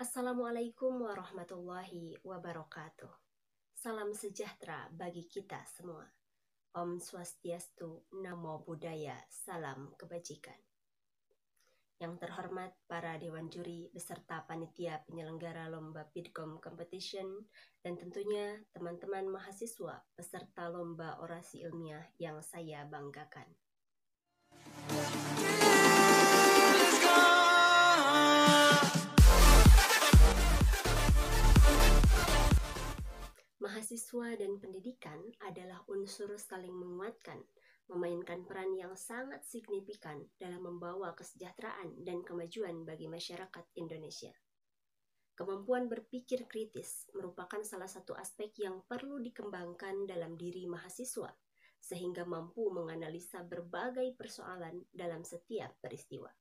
Assalamualaikum warahmatullahi wabarakatuh. Salam sejahtera bagi kita semua. Om Swastiastu, Namo Buddhaya, salam kebajikan. Yang terhormat para Dewan Juri beserta panitia penyelenggara lomba Pidkom Competition dan tentunya teman-teman mahasiswa peserta lomba orasi ilmiah yang saya banggakan. Mahasiswa dan pendidikan adalah unsur saling menguatkan, memainkan peran yang sangat signifikan dalam membawa kesejahteraan dan kemajuan bagi masyarakat Indonesia. Kemampuan berpikir kritis merupakan salah satu aspek yang perlu dikembangkan dalam diri mahasiswa, sehingga mampu menganalisa berbagai persoalan dalam setiap peristiwa.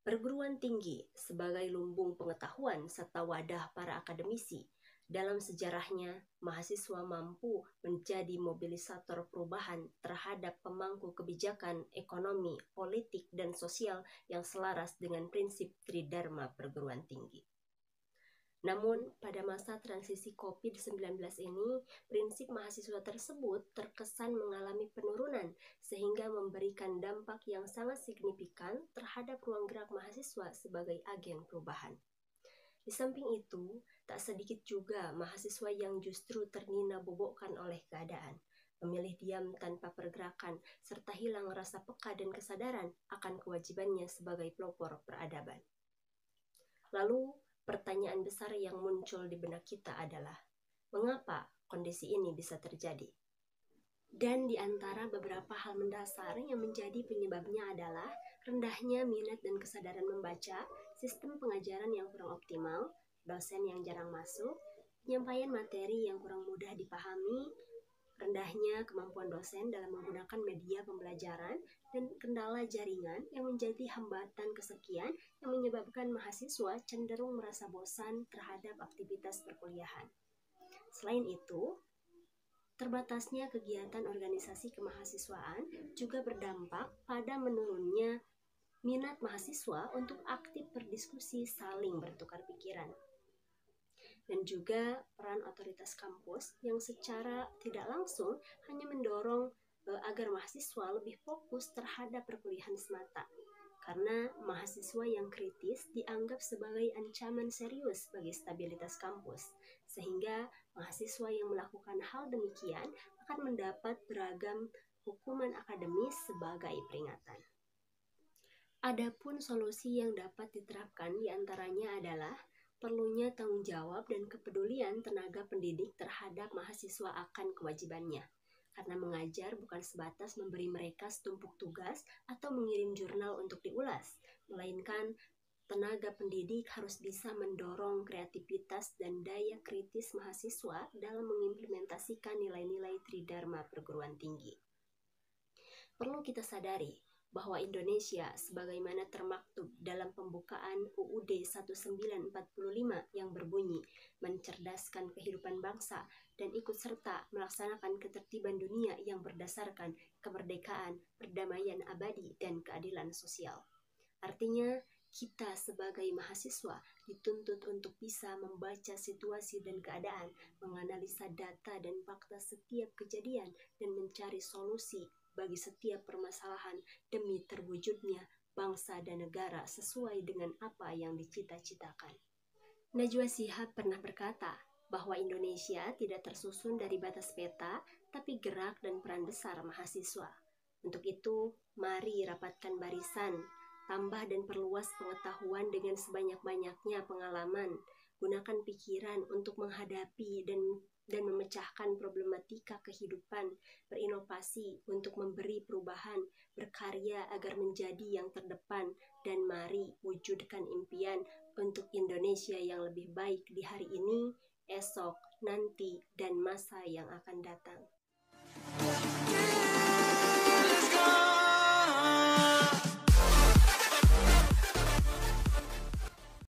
Perguruan tinggi sebagai lumbung pengetahuan serta wadah para akademisi, dalam sejarahnya, mahasiswa mampu menjadi mobilisator perubahan terhadap pemangku kebijakan ekonomi, politik, dan sosial yang selaras dengan prinsip Tridharma perguruan tinggi. Namun, pada masa transisi COVID-19 ini, prinsip mahasiswa tersebut terkesan mengalami penurunan sehingga memberikan dampak yang sangat signifikan terhadap ruang gerak mahasiswa sebagai agen perubahan. Di samping itu, tak sedikit juga mahasiswa yang justru ternina-bobokkan oleh keadaan, memilih diam tanpa pergerakan, serta hilang rasa peka dan kesadaran akan kewajibannya sebagai pelopor peradaban. Lalu, pertanyaan besar yang muncul di benak kita adalah, mengapa kondisi ini bisa terjadi? Dan di antara beberapa hal mendasar yang menjadi penyebabnya adalah rendahnya minat dan kesadaran membaca, sistem pengajaran yang kurang optimal, dosen yang jarang masuk, penyampaian materi yang kurang mudah dipahami, rendahnya kemampuan dosen dalam menggunakan media pembelajaran, dan kendala jaringan yang menjadi hambatan kesekian yang menyebabkan mahasiswa cenderung merasa bosan terhadap aktivitas perkuliahan. Selain itu, terbatasnya kegiatan organisasi kemahasiswaan juga berdampak pada menurunnya minat mahasiswa untuk aktif berdiskusi saling bertukar pikiran. Dan juga peran otoritas kampus yang secara tidak langsung hanya mendorong agar mahasiswa lebih fokus terhadap perkuliahan semata. Karena mahasiswa yang kritis dianggap sebagai ancaman serius bagi stabilitas kampus, sehingga mahasiswa yang melakukan hal demikian akan mendapat beragam hukuman akademis sebagai peringatan. Adapun solusi yang dapat diterapkan diantaranya adalah perlunya tanggung jawab dan kepedulian tenaga pendidik terhadap mahasiswa akan kewajibannya. Karena mengajar bukan sebatas memberi mereka setumpuk tugas atau mengirim jurnal untuk diulas, melainkan tenaga pendidik harus bisa mendorong kreativitas dan daya kritis mahasiswa dalam mengimplementasikan nilai-nilai Tridharma perguruan tinggi. Perlu kita sadari bahwa Indonesia sebagaimana termaktub dalam pembukaan UUD 1945 yang berbunyi mencerdaskan kehidupan bangsa dan ikut serta melaksanakan ketertiban dunia yang berdasarkan kemerdekaan, perdamaian abadi, dan keadilan sosial. Artinya, kita sebagai mahasiswa dituntut untuk bisa membaca situasi dan keadaan, menganalisa data dan fakta setiap kejadian, dan mencari solusi bagi setiap permasalahan demi terwujudnya bangsa dan negara sesuai dengan apa yang dicita-citakan. Najwa Shihab pernah berkata bahwa Indonesia tidak tersusun dari batas peta, tapi gerak dan peran besar mahasiswa. Untuk itu, mari rapatkan barisan, tambah dan perluas pengetahuan dengan sebanyak-banyaknya pengalaman, gunakan pikiran untuk menghadapi dan memecahkan problematika kehidupan, berinovasi untuk memberi perubahan, berkarya agar menjadi yang terdepan, dan mari wujudkan impian untuk Indonesia yang lebih baik di hari ini, esok, nanti, dan masa yang akan datang.